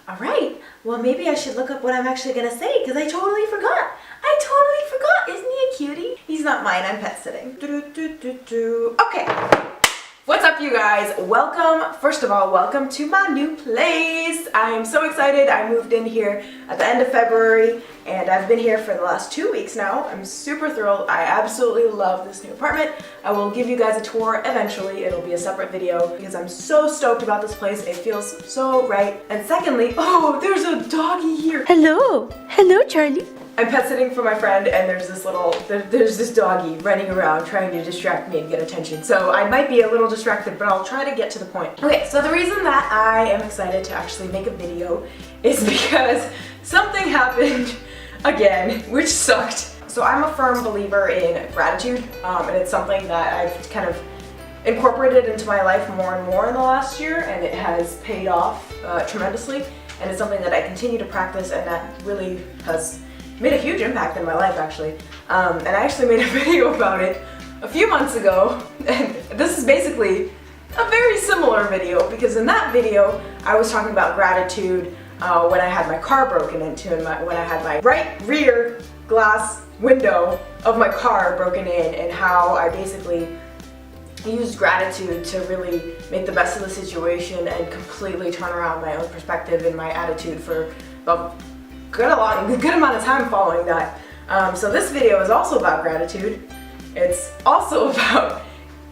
All right, well maybe I should look up what I'm actually gonna say because I totally forgot. I totally forgot. Isn't he a cutie? He's not mine, I'm pet sitting. Okay. What's up, you guys? Welcome, first of all, welcome to my new place. I'm so excited. I moved in here at the end of February and I've been here for the last 2 weeks now. I'm super thrilled. I absolutely love this new apartment. I will give you guys a tour eventually. It'll be a separate video because I'm so stoked about this place. It feels so right. And secondly, oh, there's a doggy here. Hello. Hello, Charlie. I'm pet sitting for my friend and there's this doggy running around trying to distract me and get attention. So I might be a little distracted, but I'll try to get to the point. Okay, so the reason that I am excited to actually make a video is because something happened again, which sucked. So I'm a firm believer in gratitude, and it's something that I've kind of incorporated into my life more and more in the last year, and it has paid off tremendously. And it's something that I continue to practice, and that really has made a huge impact in my life, actually. And I actually made a video about it a few months ago, and this is basically a very similar video because in that video I was talking about gratitude when I had my car broken into and when I had my right rear glass window of my car broken in, and how I basically used gratitude to really make the best of the situation and completely turn around my own perspective and my attitude for a good amount of time following that. So this video is also about gratitude. It's also about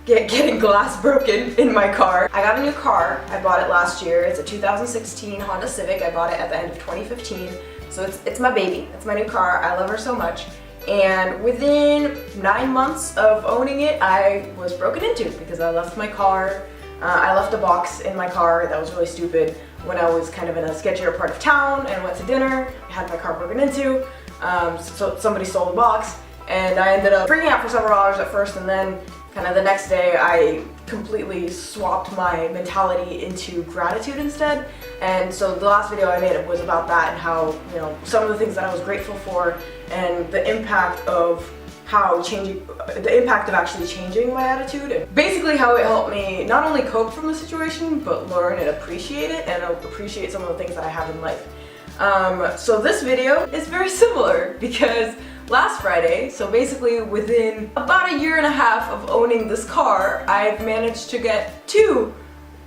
getting glass broken in my car. I got a new car. I bought it last year. It's a 2016 Honda Civic. I bought it at the end of 2015. So it's my baby. It's my new car. I love her so much. And within 9 months of owning it, I was broken into because I left my car. I left a box in my car that was really stupid when I was kind of in a sketchier part of town and went to dinner. I had my car broken into, so somebody stole the box, and I ended up freaking out for several hours at first, and then kind of the next day I completely swapped my mentality into gratitude instead. And so the last video I made was about that and how, you know, some of the things that I was grateful for and the impact of actually changing my attitude, and basically how it helped me not only cope from the situation but learn and appreciate it and appreciate some of the things that I have in life. So this video is very similar because last Friday, so basically within about 1.5 years of owning this car, I've managed to get 2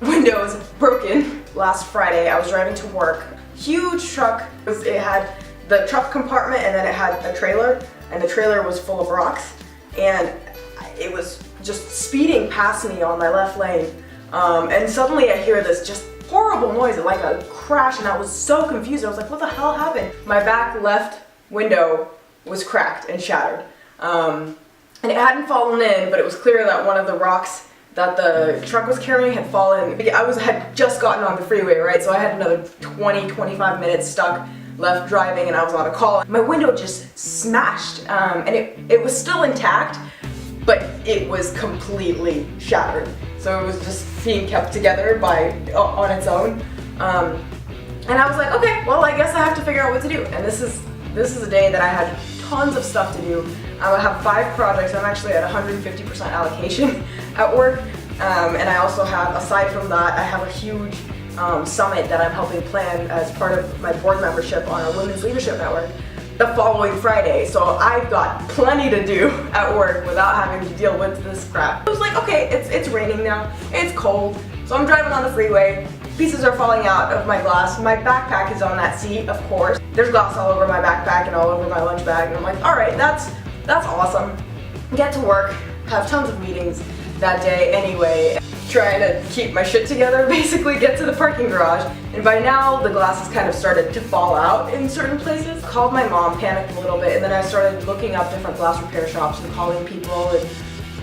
windows broken. Last Friday I was driving to work. Huge truck. It had the truck compartment and then it had a trailer, and the trailer was full of rocks, and it was just speeding past me on my left lane, and suddenly I hear this just horrible noise, like a crash, and I was so confused. I was like, what the hell happened? My back left window was cracked and shattered, and it hadn't fallen in, but it was clear that one of the rocks that the truck was carrying had fallen. I had just gotten on the freeway, right? So I had another 20-25 minutes stuck left driving, and I was on a call. My window just smashed, and it was still intact, but it was completely shattered. So it was just being kept together on its own. And I was like, okay, well, I guess I have to figure out what to do. And this is a day that I had tons of stuff to do. I have 5 projects. I'm actually at 150% allocation at work, and I also have, aside from that, I have a huge summit that I'm helping plan as part of my board membership on our Women's Leadership Network the following Friday. So I've got plenty to do at work without having to deal with this crap. I was like, okay, it's raining now, it's cold, so I'm driving on the freeway. Pieces are falling out of my glass. My backpack is on that seat, of course. There's glass all over my backpack and all over my lunch bag, and I'm like, all right, that's awesome. Get to work, have tons of meetings that day anyway, trying to keep my shit together, basically get to the parking garage, and by now the glass has kind of started to fall out in certain places. Called my mom, panicked a little bit, and then I started looking up different glass repair shops and calling people, and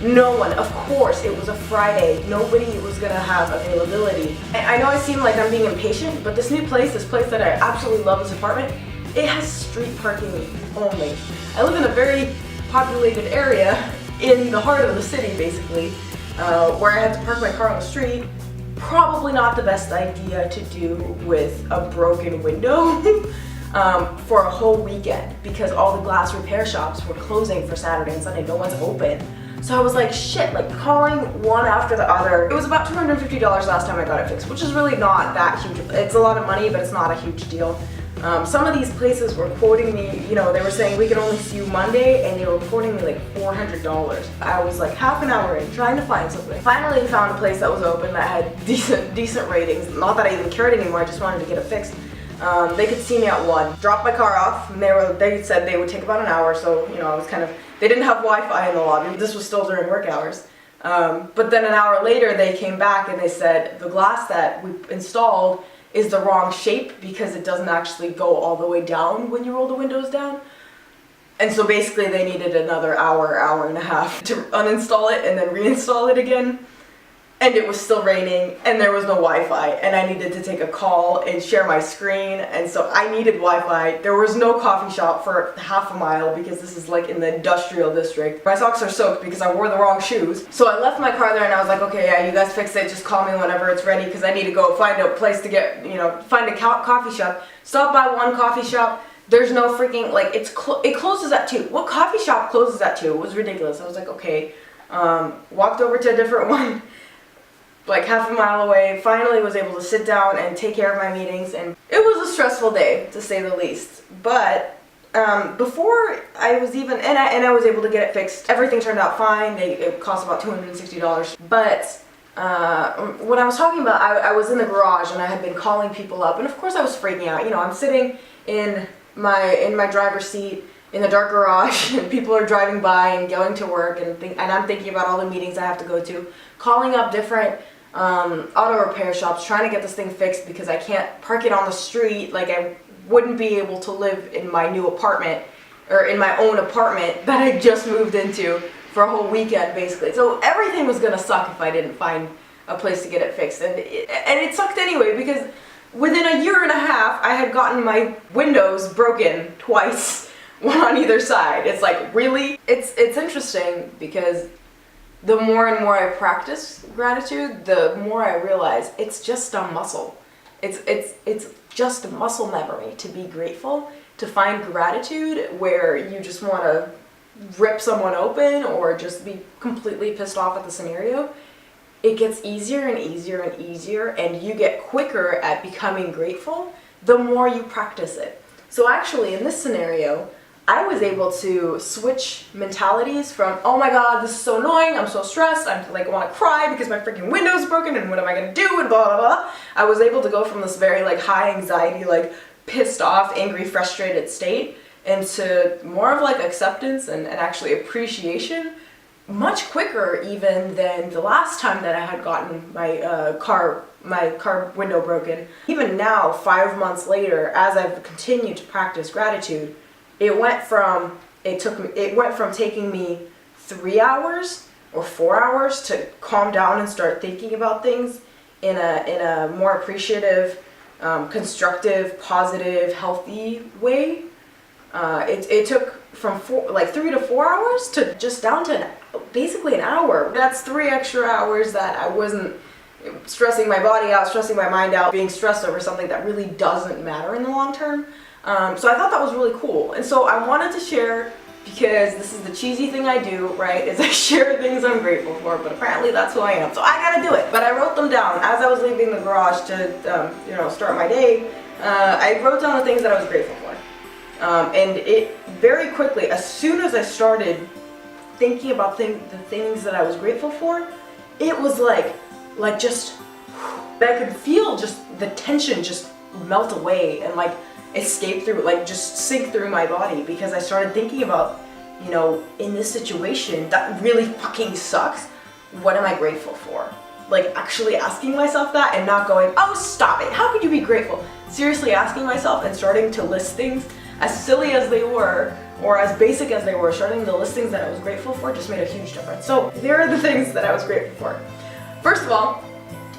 no one, of course, it was a Friday, nobody was gonna have availability. I know I seem like I'm being impatient, but this place that I absolutely love, this apartment, it has street parking only. I live in a very populated area in the heart of the city, basically, where I had to park my car on the street. Probably not the best idea to do with a broken window for a whole weekend because all the glass repair shops were closing for Saturday and Sunday. No one's open. So I was like, shit, like calling one after the other. It was about $250 last time I got it fixed, which is really not that huge. It's a lot of money, but it's not a huge deal. Some of these places were quoting me, you know, they were saying we can only see you Monday, and they were quoting me like $400. I was like half an hour in trying to find something. Finally found a place that was open that had decent ratings. Not that I even cared anymore, I just wanted to get it fixed. They could see me at 1. Dropped my car off, and they said they would take about an hour, so, you know, I was kind of, they didn't have Wi-Fi in the lobby. This was still during work hours. But then an hour later, they came back and they said the glass that we installed is the wrong shape because it doesn't actually go all the way down when you roll the windows down. And so basically they needed another hour and a half to uninstall it and then reinstall it again. And it was still raining and there was no Wi-Fi, and I needed to take a call and share my screen, and so I needed Wi-Fi. There was no coffee shop for half a mile because this is like in the industrial district. My socks are soaked because I wore the wrong shoes. So I left my car there and I was like, okay, yeah, you guys fix it, just call me whenever it's ready because I need to go find a place to get, you know, find a coffee shop. Stop by one coffee shop. There's no freaking, like, it closes at 2. What coffee shop closes at 2? It was ridiculous. I was like, okay. Walked over to a different one, like half a mile away, finally was able to sit down and take care of my meetings, and it was a stressful day, to say the least. But before I was even, and I was able to get it fixed, everything turned out fine. It cost about $260. But when I was talking about, I was in the garage and I had been calling people up, and of course I was freaking out. You know, I'm sitting in my driver's seat in the dark garage, and people are driving by and going to work, and I'm thinking about all the meetings I have to go to, calling up different auto repair shops, trying to get this thing fixed because I can't park it on the street. Like, I wouldn't be able to live in my new apartment, or in my own apartment that I just moved into for a whole weekend, basically. So everything was gonna suck if I didn't find a place to get it fixed, and it sucked anyway because within a year and a half I had gotten my windows broken twice, one on either side. It's like, really? It's interesting because the more and more I practice gratitude, the more I realize it's just a muscle. It's just a muscle memory to be grateful, to find gratitude where you just want to rip someone open or just be completely pissed off at the scenario. It gets easier and easier and easier, and you get quicker at becoming grateful the more you practice it. So actually, in this scenario, I was able to switch mentalities from, oh my god, this is so annoying, I'm so stressed, I'm like, I want to cry because my freaking window's broken and what am I going to do, and blah blah blah. I was able to go from this very like high anxiety, like pissed off, angry, frustrated state into more of like acceptance and actually appreciation much quicker even than the last time that I had gotten my car window broken. Even now, 5 months later, as I've continued to practice gratitude, it went from taking me 3 hours or 4 hours to calm down and start thinking about things in a more appreciative, constructive, positive, healthy way. It took from 3 to 4 hours to just down to basically an hour. That's 3 extra hours that I wasn't stressing my body out, stressing my mind out, being stressed over something that really doesn't matter in the long term. So I thought that was really cool. And so I wanted to share, because this is the cheesy thing I do, right, is I share things I'm grateful for, but apparently that's who I am, so I gotta do it. But I wrote them down as I was leaving the garage to, start my day. I wrote down the things that I was grateful for. And it very quickly, as soon as I started thinking about the things that I was grateful for, it was like just, I could feel just the tension just melt away and like escape through, like just sink through my body, because I started thinking about, in this situation that really fucking sucks, what am I grateful for? Like actually asking myself that and not going, oh stop it, how could you be grateful? Seriously asking myself and starting to list things, as silly as they were, or as basic as they were, starting to list things that I was grateful for just made a huge difference. So there are the things that I was grateful for. First of all,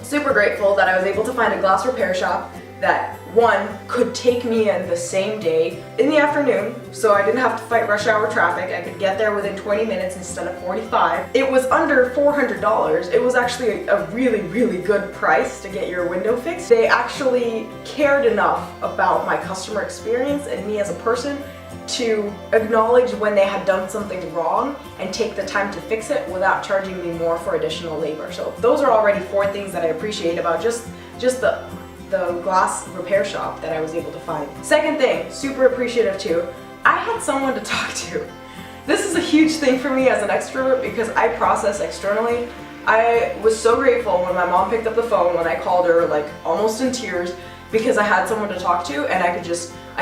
super grateful that I was able to find a glass repair shop that, one, could take me in the same day in the afternoon, so I didn't have to fight rush hour traffic. I could get there within 20 minutes instead of 45. It was under $400. It was actually a really, really good price to get your window fixed. They actually cared enough about my customer experience and me as a person to acknowledge when they had done something wrong and take the time to fix it without charging me more for additional labor. So those are already 4 things that I appreciate about just the glass repair shop that I was able to find. Second thing, super appreciative too, I had someone to talk to. This is a huge thing for me as an extrovert because I process externally. I was so grateful when my mom picked up the phone when I called her, like almost in tears, because I had someone to talk to, and I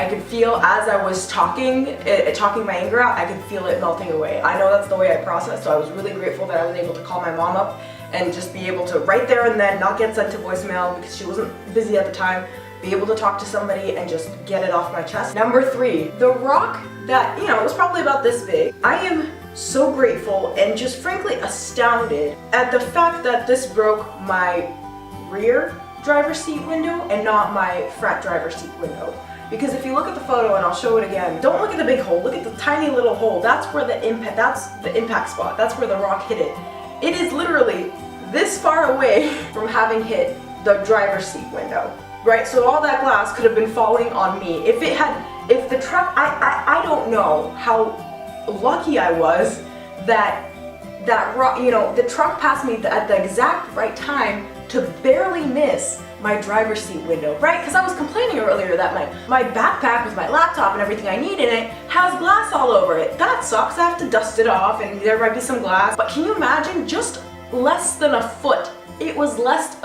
could feel as I was talking my anger out, I could feel it melting away. I know that's the way I process, so I was really grateful that I was able to call my mom up and just be able to right there and then not get sent to voicemail because she wasn't busy at the time, be able to talk to somebody and just get it off my chest. Number 3, the rock that, was probably about this big. I am so grateful and just frankly astounded at the fact that this broke my rear driver's seat window and not my front driver's seat window. Because if you look at the photo, and I'll show it again, don't look at the big hole, look at the tiny little hole. That's where that's the impact spot. That's where the rock hit it. It is literally this far away from having hit the driver's seat window, right? So all that glass could have been falling on me. If the truck, I don't know how lucky I was that rock, the truck passed me at the exact right time to barely miss my driver's seat window, right? Because I was complaining earlier that my backpack with my laptop and everything I need in it has glass all over it. That sucks. I have to dust it off and there might be some glass. But can you imagine just less than a foot? It was less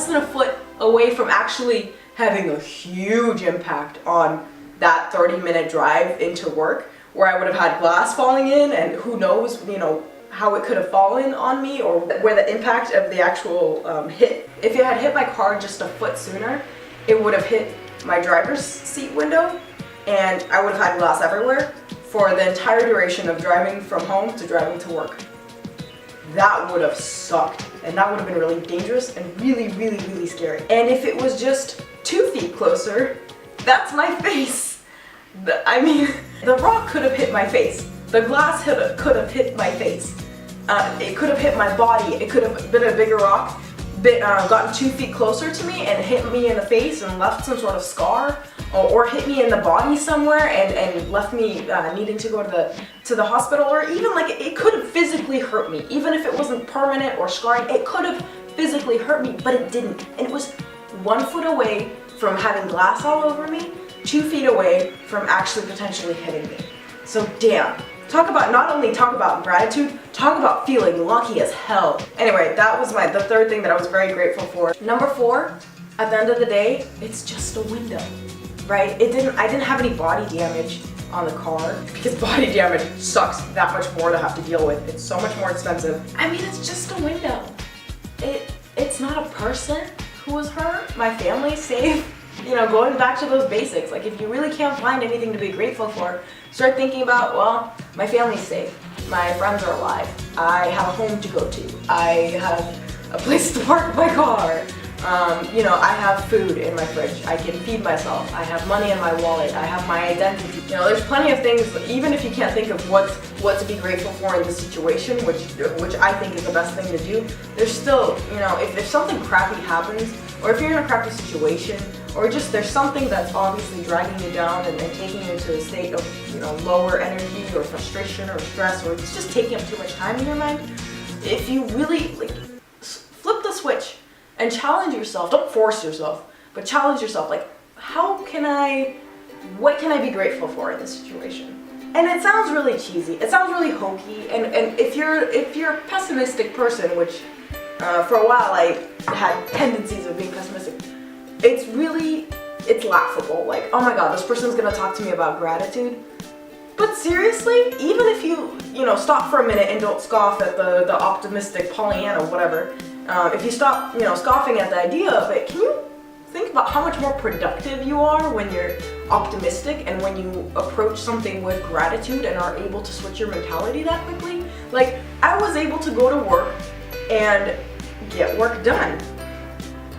than a foot away from actually having a huge impact on that 30-minute drive into work where I would have had glass falling in and who knows, how it could have fallen on me or where the impact of the actual hit. If it had hit my car just a foot sooner, it would have hit my driver's seat window and I would have had glass everywhere for the entire duration of driving from home to driving to work. That would have sucked and that would have been really dangerous and really, really, really scary. And if it was just 2 feet closer, that's my face. The rock could have hit my face. The glass could have hit my face. It could have hit my body. It could have been a bigger rock, gotten 2 feet closer to me and hit me in the face and left some sort of scar, or hit me in the body somewhere and left me needing to go to the hospital, or even it could have physically hurt me. Even if it wasn't permanent or scarring, it could have physically hurt me, but it didn't. And it was 1 foot away from having glass all over me, 2 feet away from actually potentially hitting me. So damn. Not only talk about gratitude, talk about feeling lucky as hell. Anyway, that was the 3rd thing that I was very grateful for. Number 4, at the end of the day, it's just a window, right? I didn't have any body damage on the car because body damage sucks that much more to have to deal with. It's so much more expensive. It's just a window. It's not a person who was hurt. My family's safe. Going back to those basics, if you really can't find anything to be grateful for, start thinking about, well, my family's safe, my friends are alive, I have a home to go to, I have a place to park my car, I have food in my fridge, I can feed myself, I have money in my wallet, I have my identity. There's plenty of things, even if you can't think of what to be grateful for in this situation, which I think is the best thing to do, there's still, if something crappy happens, or if you're in a crappy situation, or just there's something that's obviously dragging you down and taking you into a state of lower energy or frustration or stress, or it's just taking up too much time in your mind, if you really flip the switch and challenge yourself, don't force yourself, but challenge yourself, what can I be grateful for in this situation? And it sounds really cheesy, it sounds really hokey, and if you're a pessimistic person, which for a while I had tendencies of being pessimistic, it's laughable. Oh my god, this person's gonna talk to me about gratitude. But seriously, even if you stop for a minute and don't scoff at the optimistic Pollyanna, whatever, if you stop, scoffing at the idea of it, can you think about how much more productive you are when you're optimistic and when you approach something with gratitude and are able to switch your mentality that quickly? I was able to go to work and get work done.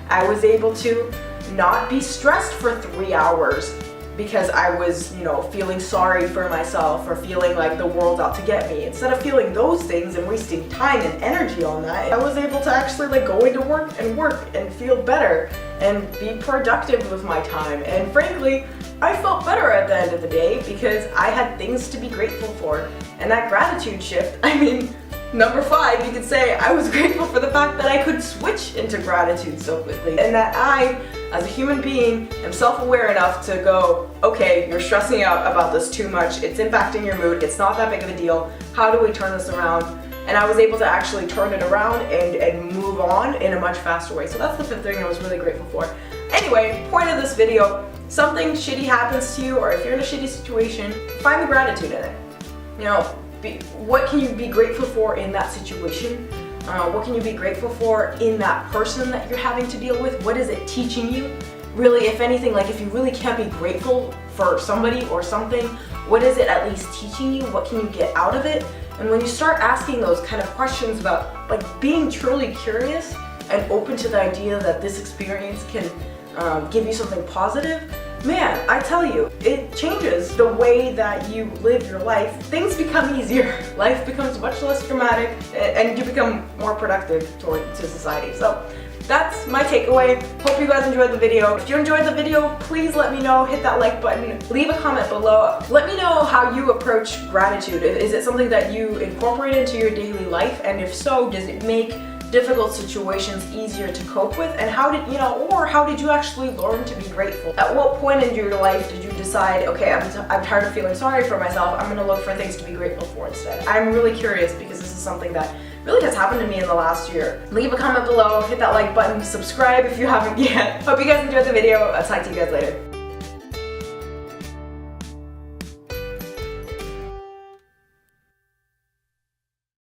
I was able to not be stressed for 3 hours because I was, feeling sorry for myself or feeling like the world's out to get me. Instead of feeling those things and wasting time and energy on that, I was able to actually go into work and feel better and be productive with my time. And frankly, I felt better at the end of the day because I had things to be grateful for. And that gratitude shift, I mean, number 5, you could say I was grateful for the fact that I could switch into gratitude so quickly, and that I, as a human being, am self-aware enough to go, okay, you're stressing out about this too much, it's impacting your mood, it's not that big of a deal, how do we turn this around? And I was able to actually turn it around and move on in a much faster way. So that's the 5th thing I was really grateful for. Anyway, point of this video, something shitty happens to you, or if you're in a shitty situation, find the gratitude in it. You know, what can you be grateful for in that situation? What can you be grateful for in that person that you're having to deal with? What is it teaching you? Really, if anything, like if you really can't be grateful for somebody or something, what is it at least teaching you? What can you get out of it? And when you start asking those kind of questions about like being truly curious and open to the idea that this experience can give you something positive, man, I tell you, it changes the way that you live your life. Things become easier. Life becomes much less dramatic, and you become more productive to society. So that's my takeaway. Hope you guys enjoyed the video. If you enjoyed the video, please let me know. Hit that like button. Leave a comment below. Let me know how you approach gratitude. Is it something that you incorporate into your daily life? And if so, does it make difficult situations easier to cope with? And how did you actually learn to be grateful? At what point in your life did you decide, okay, I'm tired of feeling sorry for myself, I'm gonna look for things to be grateful for instead? I'm really curious because this is something that really has happened to me in the last year. Leave a comment below, hit that like button, subscribe if you haven't yet. Hope you guys enjoyed the video. I'll talk to you guys later.